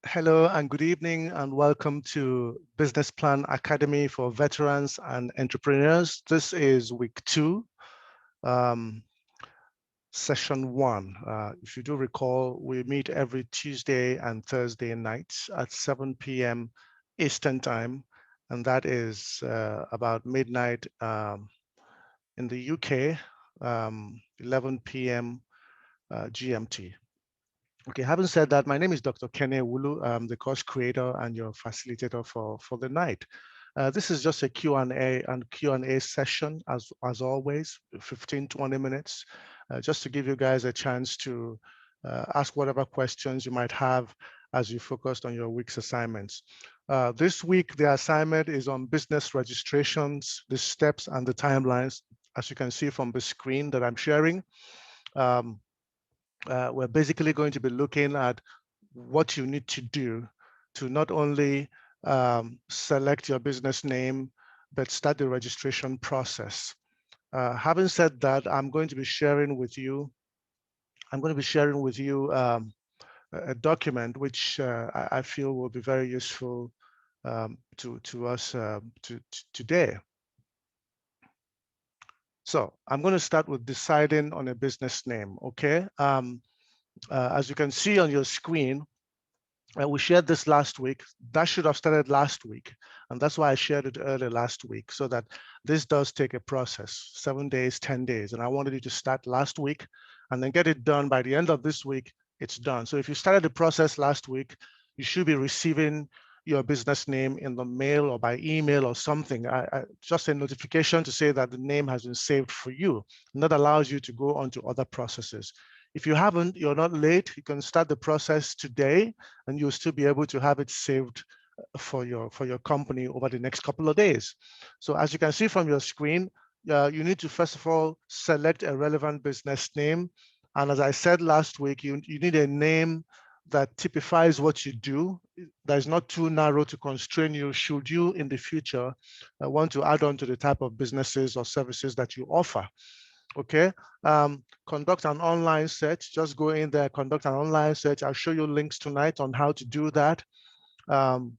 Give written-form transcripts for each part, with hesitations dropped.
Hello and good evening and welcome to Business Plan Academy for Veterans and Entrepreneurs. This is week 2, um, session 1. If you do recall, we meet every Tuesday and Thursday nights at 7 p.m. Eastern Time, and that is about midnight in the UK, 11 p.m. GMT. Okay, having said that, my name is Dr. Kene Wulu. I'm the course creator and your facilitator for the night. This is just a Q&A session, as always, 15, 20 minutes, just to give you guys a chance to ask whatever questions you might have as you focused on your week's assignments. This week, the assignment is on business registrations, the steps and the timelines, as you can see from the screen that I'm sharing. We're basically going to be looking at what you need to do to not only select your business name, but start the registration process. Having said that, I'm going to be sharing with you a document which I feel will be very useful to us today. So I'm going to start with deciding on a business name, okay? As you can see on your screen, we shared this last week. That should have started last week. And that's why I shared it early last week, so that this does take a process, 7 days, 10 days. And I wanted you to start last week and then get it done by the end of this week, it's done. So if you started the process last week, you should be receiving your business name in the mail or by email or something. Just a notification to say that the name has been saved for you. And that allows you to go on to other processes. If you haven't, you're not late. You can start the process today and you'll still be able to have it saved for your company over the next couple of days. So as you can see from your screen, you need to first of all select a relevant business name. And as I said last week, you need a name that typifies what you do, that is not too narrow to constrain you should you in the future want to add on to the type of businesses or services that you offer. Okay, conduct an online search. Just go in there, conduct an online search. I'll show you links tonight on how to do that in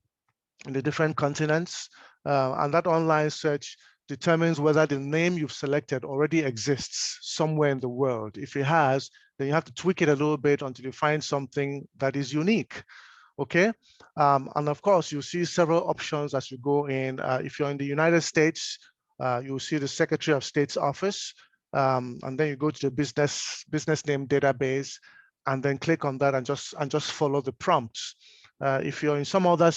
the different continents. And that online search determines whether the name you've selected already exists somewhere in the world. If it has, then you have to tweak it a little bit until you find something that is unique. Okay, and of course, you see several options as you go in. If you're in the United States, you'll see the Secretary of State's office. And then you go to the business name database and then click on that and just follow the prompts. If you're in some other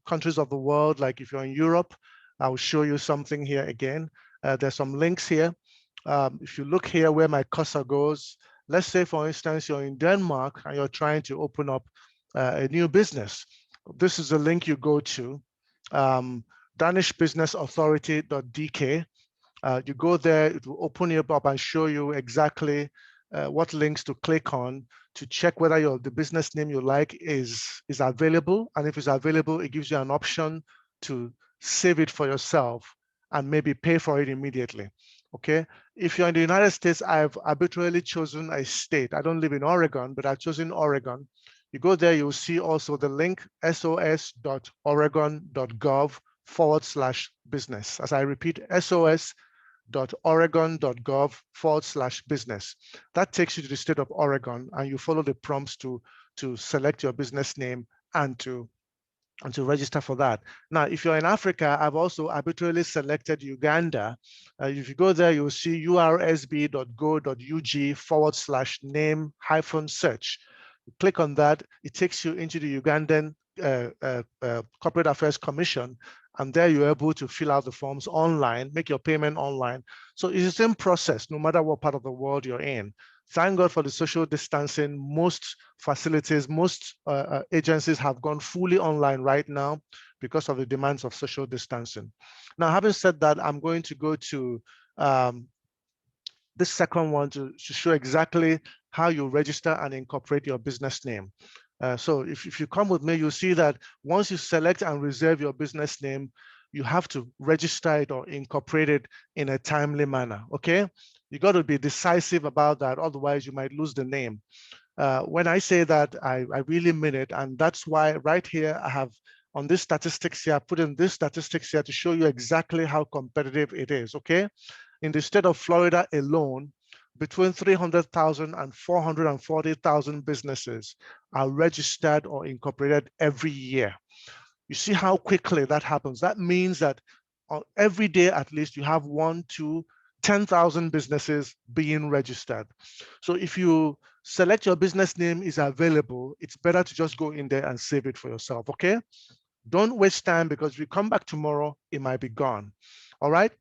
countries of the world, like if you're in Europe, I will show you something here again. There's some links here. If you look here where my cursor goes, let's say, for instance, you're in Denmark and you're trying to open up a new business. This is a link you go to, danishbusinessauthority.dk. You go there, it will open you up and show you exactly what links to click on to check whether the business name you like is available. And if it's available, it gives you an option to save it for yourself and maybe pay for it immediately. Okay. If you're in the United States, I've arbitrarily chosen a state. I don't live in Oregon, but I've chosen Oregon. You go there, you'll see also the link sos.oregon.gov/business. As I repeat, sos.oregon.gov/business. That takes you to the state of Oregon, and you follow the prompts to select your business name and to register for that. Now, if you're in Africa, I've also arbitrarily selected Uganda. If you go there, you'll see ursb.go.ug/name-search. You click on that, it takes you into the Ugandan Corporate Affairs Commission, and there you're able to fill out the forms online, make your payment online. So it's the same process, no matter what part of the world you're in. Thank God for the social distancing. Most facilities, most agencies have gone fully online right now because of the demands of social distancing. Now, having said that, I'm going to go to this second one to show exactly how you register and incorporate your business name. So if you come with me, you'll see that once you select and reserve your business name, you have to register it or incorporate it in a timely manner, okay? You got to be decisive about that, otherwise you might lose the name. When I say that, I really mean it. And that's why right here, I have on this statistics here, I put in this statistics here to show you exactly how competitive it is, okay? In the state of Florida alone, between 300,000 and 440,000 businesses are registered or incorporated every year. You see how quickly that happens. That means that every day, at least, you have 1 to 10,000 businesses being registered. So if you select your business name is available, it's better to just go in there and save it for yourself, okay? Don't waste time, because if you come back tomorrow, it might be gone. All right?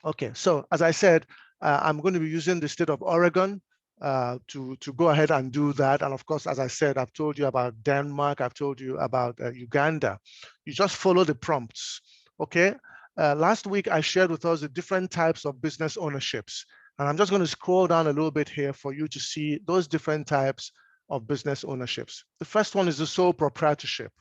Okay, so as I said, I'm going to be using the state of Oregon to go ahead and do that. And of course, as I said, I've told you about Denmark, I've told you about Uganda. You just follow the prompts, okay? Last week, I shared with us the different types of business ownerships. And I'm just going to scroll down a little bit here for you to see those different types of business ownerships. The first one is the sole proprietorship.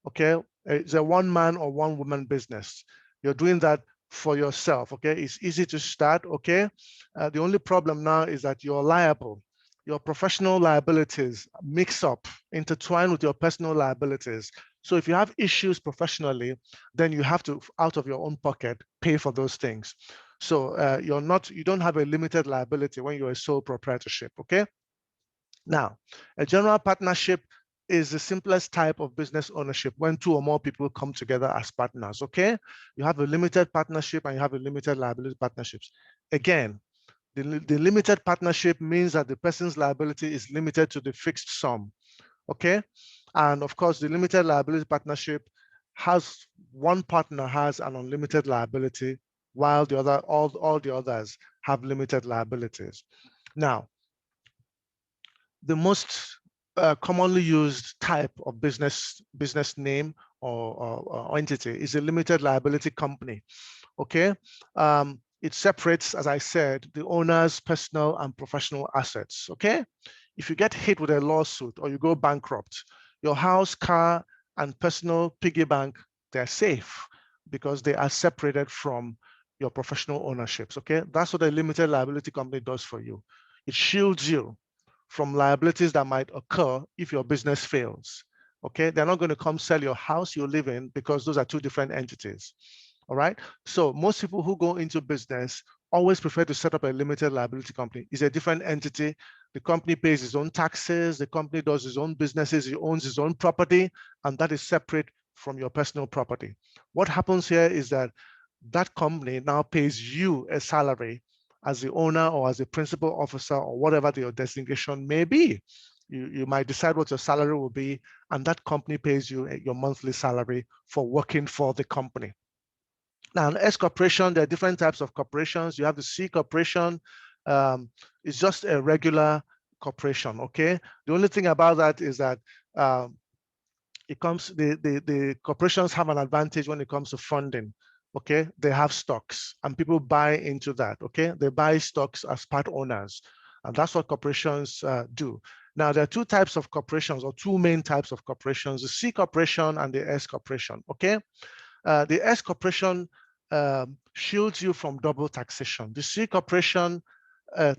Okay, it's a one man or one woman business. You're doing that for yourself, okay? It's easy to start, okay? The only problem now is that you're liable. Your professional liabilities mix up, intertwine with your personal liabilities. So if you have issues professionally, then you have to, out of your own pocket, pay for those things. So you don't have a limited liability when you're a sole proprietorship, okay? Now, a general partnership is the simplest type of business ownership when 2 or more people come together as partners, okay? You have a limited partnership and you have a limited liability partnerships. Again, the limited partnership means that the person's liability is limited to the fixed sum, okay? And of course, the limited liability partnership has one partner has an unlimited liability, while the other, all the others have limited liabilities. Now, the most commonly used type of business name or entity is a limited liability company, okay? It separates, as I said, the owner's personal and professional assets, okay? If you get hit with a lawsuit or you go bankrupt, your house, car, and personal piggy bank, they're safe because they are separated from your professional ownerships, okay? That's what a limited liability company does for you. It shields you from liabilities that might occur if your business fails, okay? They're not going to come sell your house you live in, because those are 2 different entities, all right? So most people who go into business always prefer to set up a limited liability company. It's a different entity. The company pays its own taxes, the company does its own businesses, it owns its own property, and that is separate from your personal property. What happens here is that that company now pays you a salary as the owner or as a principal officer or whatever your designation may be. You might decide what your salary will be, and that company pays you your monthly salary for working for the company. Now, an S corporation, there are different types of corporations. You have the C corporation. It's just a regular corporation, okay? The only thing about that is that the corporations have an advantage when it comes to funding, okay? They have stocks and people buy into that, okay? They buy stocks as part owners, and that's what corporations do. Now, there are 2 types of corporations, or 2 main types of corporations, the C corporation and the S corporation, okay? The S corporation shields you from double taxation. The C corporation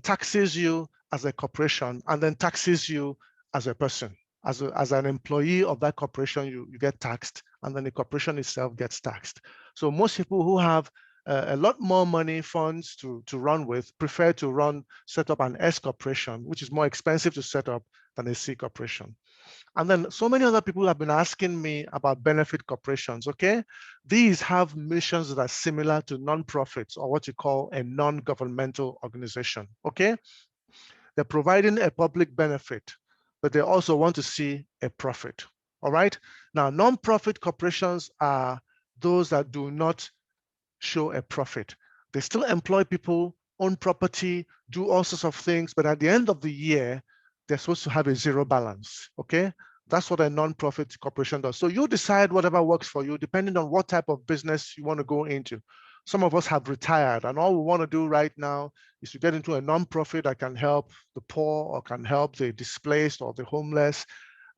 taxes you as a corporation and then taxes you as a person. As an employee of that corporation, you get taxed, and then the corporation itself gets taxed. So most people who have a lot more money, funds to run with, prefer to set up an S corporation, which is more expensive to set up than a C corporation. And then so many other people have been asking me about benefit corporations, okay? These have missions that are similar to nonprofits, or what you call a non-governmental organization, okay? They're providing a public benefit, but they also want to see a profit, all right? Now, nonprofit corporations are those that do not show a profit. They still employ people, own property, do all sorts of things, but at the end of the year, they're supposed to have a zero balance, okay? That's what a nonprofit corporation does. So you decide whatever works for you, depending on what type of business you want to go into. Some of us have retired, and all we want to do right now is to get into a nonprofit that can help the poor or can help the displaced or the homeless.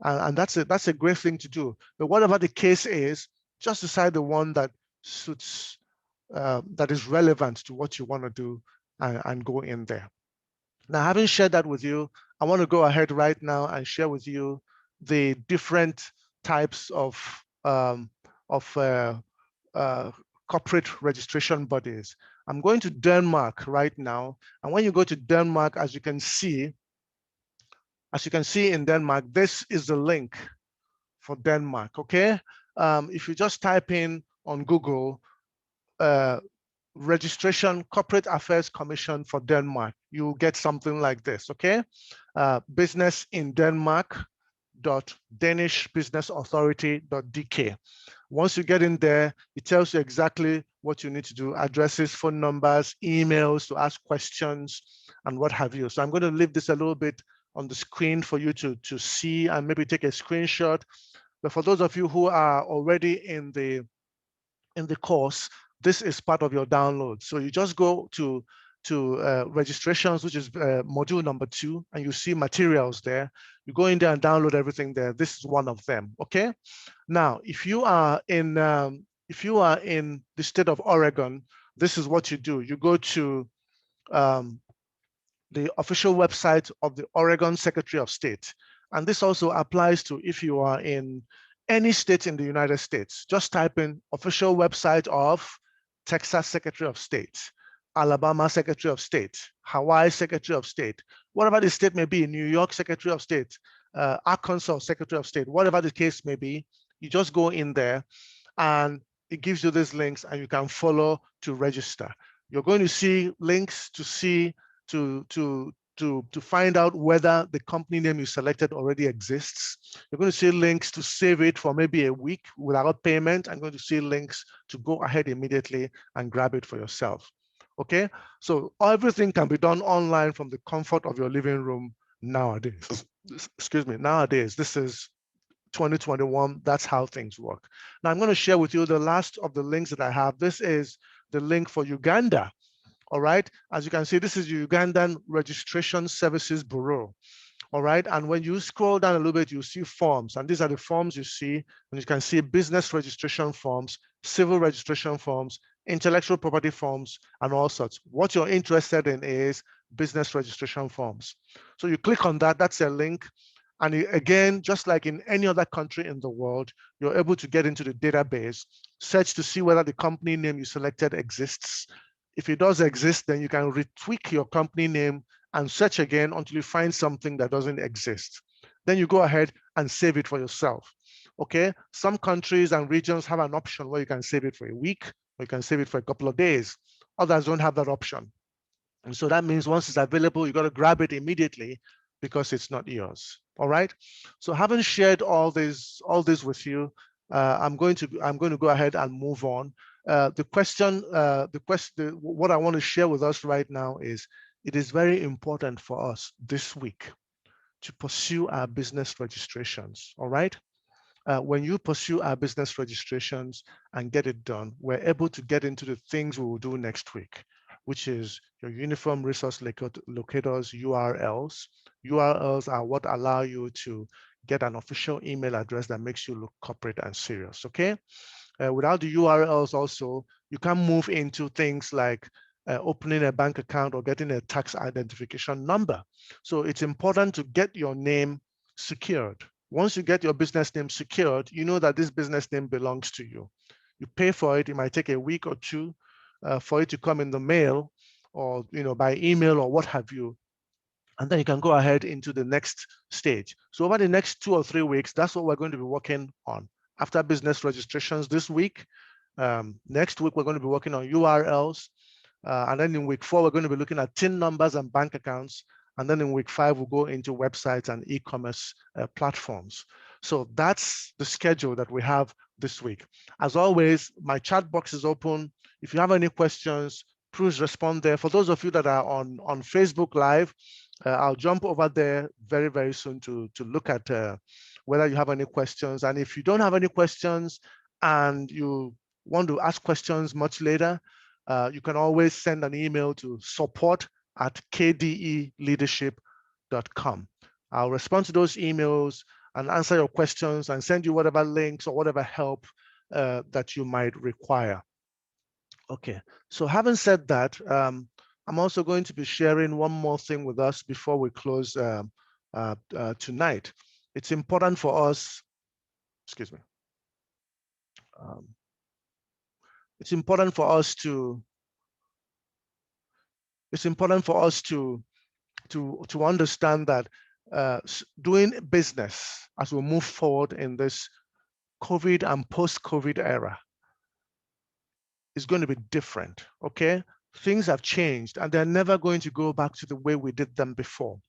And that's a great thing to do. But whatever the case is, just decide the one that suits, that is relevant to what you want to do, and go in there. Now, having shared that with you, I want to go ahead right now and share with you the different types of corporate registration bodies. I'm going to Denmark right now. And when you go to Denmark, as you can see in Denmark, this is the link for Denmark, okay? If you just type in on Google, registration, Corporate Affairs Commission for Denmark, you'll get something like this, okay? Business in Denmark.danishbusinessauthority.dk. Once you get in there, it tells you exactly what you need to do, addresses, phone numbers, emails to ask questions, and what have you. So I'm going to leave this a little bit on the screen for you to see and maybe take a screenshot. But for those of you who are already in the course, this is part of your download. So you just go to registrations, which is module number 2, and you see materials there. You go in there and download everything there. This is one of them, okay? Now, if you are in the state of Oregon, this is what you do. You go to the official website of the Oregon Secretary of State. And this also applies to if you are in any state in the United States. Just type in official website of Texas Secretary of State, Alabama Secretary of State, Hawaii Secretary of State, whatever the state may be, New York Secretary of State, Arkansas Secretary of State, whatever the case may be, you just go in there and it gives you these links and you can follow to register. You're going to see links to see to find out whether the company name you selected already exists. You're going to see links to save it for maybe a week without payment. I'm going to see links to go ahead immediately and grab it for yourself. Okay, so everything can be done online from the comfort of your living room nowadays. Excuse me, nowadays, this is 2021, that's how things work. Now I'm going to share with you the last of the links that I have. This is the link for Uganda. All right, as you can see, this is Ugandan Registration Services Bureau. All right, and when you scroll down a little bit, you see forms, and these are the forms you see, and you can see business registration forms, civil registration forms, intellectual property forms, and all sorts. What you're interested in is business registration forms. So you click on that, that's a link. And again, just like in any other country in the world, you're able to get into the database, search to see whether the company name you selected exists. If it does exist, then you can retweak your company name and search again until you find something that doesn't exist. Then you go ahead and save it for yourself. Okay, some countries and regions have an option where you can save it for a week, or you can save it for a couple of days. Others don't have that option. And so that means once it's available, you got to grab it immediately because it's not yours. All right. So having shared all this with you, I'm going to go ahead and move on. What I want to share with us right now is it is very important for us this week to pursue our business registrations. All right. When you pursue our business registrations and get it done, we're able to get into the things we will do next week, which is your uniform resource locators, URLs. URLs are what allow you to get an official email address that makes you look corporate and serious, okay? Without the URLs also, you can move into things like opening a bank account or getting a tax identification number. So it's important to get your name secured. Once you get your business name secured, you know that this business name belongs to you. You pay for it. It might take a week or two for it to come in the mail or by email or what have you. And then you can go ahead into the next stage. So over the next 2 or 3 weeks, that's what we're going to be working on. After business registrations this week, next week, we're going to be working on URLs. And then in week 4, we're going to be looking at TIN numbers and bank accounts. And then in week 5, we'll go into websites and e-commerce platforms. So that's the schedule that we have this week. As always, my chat box is open. If you have any questions, please respond there. For those of you that are on Facebook Live, I'll jump over there very, very soon to look at whether you have any questions. And if you don't have any questions and you want to ask questions much later, you can always send an email to support@kdeleadership.com. I'll respond to those emails and answer your questions and send you whatever links or whatever help that you might require. Okay, so having said that, I'm also going to be sharing one more thing with us before we close tonight. It's important for us, excuse me. It's important for us to understand that doing business as we move forward in this COVID and post-COVID era is going to be different, okay? Things have changed and they're never going to go back to the way we did them before.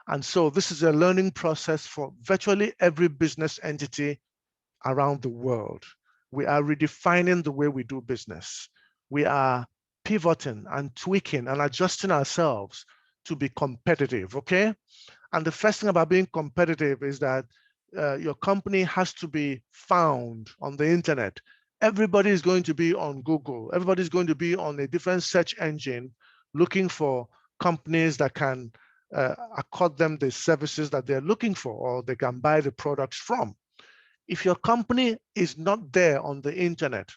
And so this is a learning process for virtually every business entity around the world. We are redefining the way we do business. We are pivoting and tweaking and adjusting ourselves to be competitive, okay? And the first thing about being competitive is that your company has to be found on the internet. Everybody is going to be on Google. Everybody's going to be on a different search engine looking for companies that can accord them the services that they're looking for, or they can buy the products from. If your company is not there on the internet,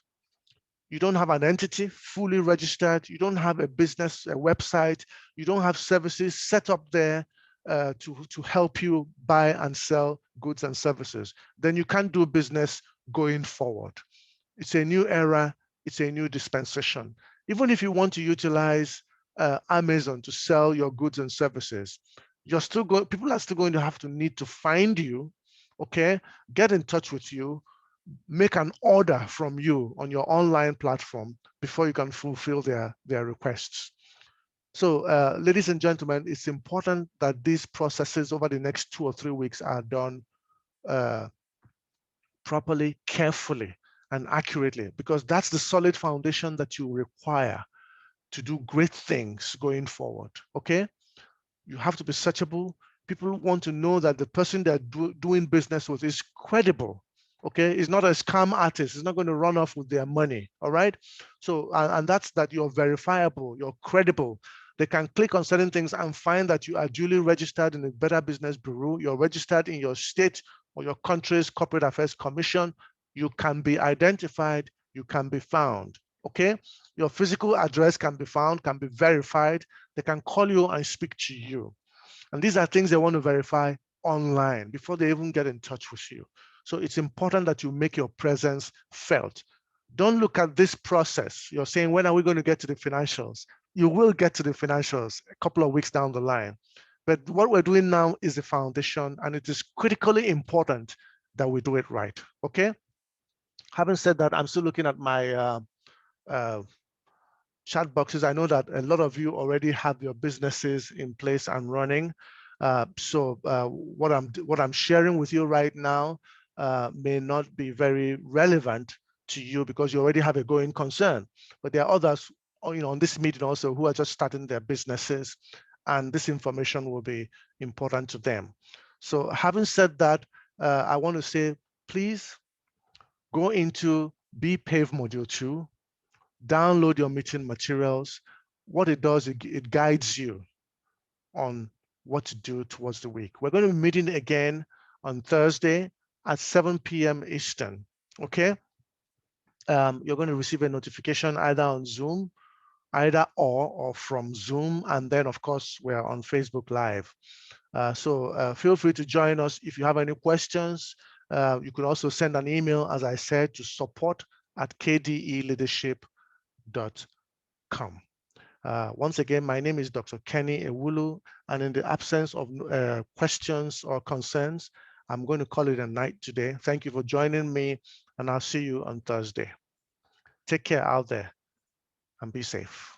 you don't have an entity fully registered, you don't have a business, a website, you don't have services set up there to help you buy and sell goods and services, then you can't do business going forward. It's a new era, it's a new dispensation. Even if you want to utilize Amazon to sell your goods and services, people are still going to have to need to find you, okay, get in touch with you, make an order from you on your online platform before you can fulfill their requests. So ladies and gentlemen, it's important that these processes over the next 2 or 3 weeks are done properly, carefully, and accurately, because that's the solid foundation that you require to do great things going forward, okay? You have to be searchable. People want to know that the person they're doing business with is credible, okay? It's not a scam artist. It's not going to run off with their money, all right? So, and that's that you're verifiable, you're credible. They can click on certain things and find that you are duly registered in the Better Business Bureau. You're registered in your state or your country's Corporate Affairs Commission. You can be identified, you can be found, okay? Your physical address can be found, can be verified. They can call you and speak to you. And these are things they want to verify online before they even get in touch with you. So it's important that you make your presence felt. Don't look at this process. You're saying, when are we going to get to the financials? You will get to the financials a couple of weeks down the line. But what we're doing now is the foundation, and it is critically important that we do it right, okay? Having said that, I'm still looking at my chat boxes. I know that a lot of you already have your businesses in place and running. So what I'm sharing with you right now may not be very relevant to you because you already have a going concern. But there are others, on this meeting also, who are just starting their businesses, and this information will be important to them. So having said that, I want to say, please go into BPAVE Module 2, download your meeting materials. What it does, it guides you on what to do towards the week. We're going to be meeting again on Thursday at 7 p.m. Eastern, okay? You're going to receive a notification either on Zoom, or from Zoom, and then of course we're on Facebook Live. So feel free to join us if you have any questions. You can also send an email, as I said, to support@kdeleadership.com. Once again, my name is Dr. Kenny Ewulu, and in the absence of questions or concerns, I'm going to call it a night today. Thank you for joining me, and I'll see you on Thursday. Take care out there and be safe.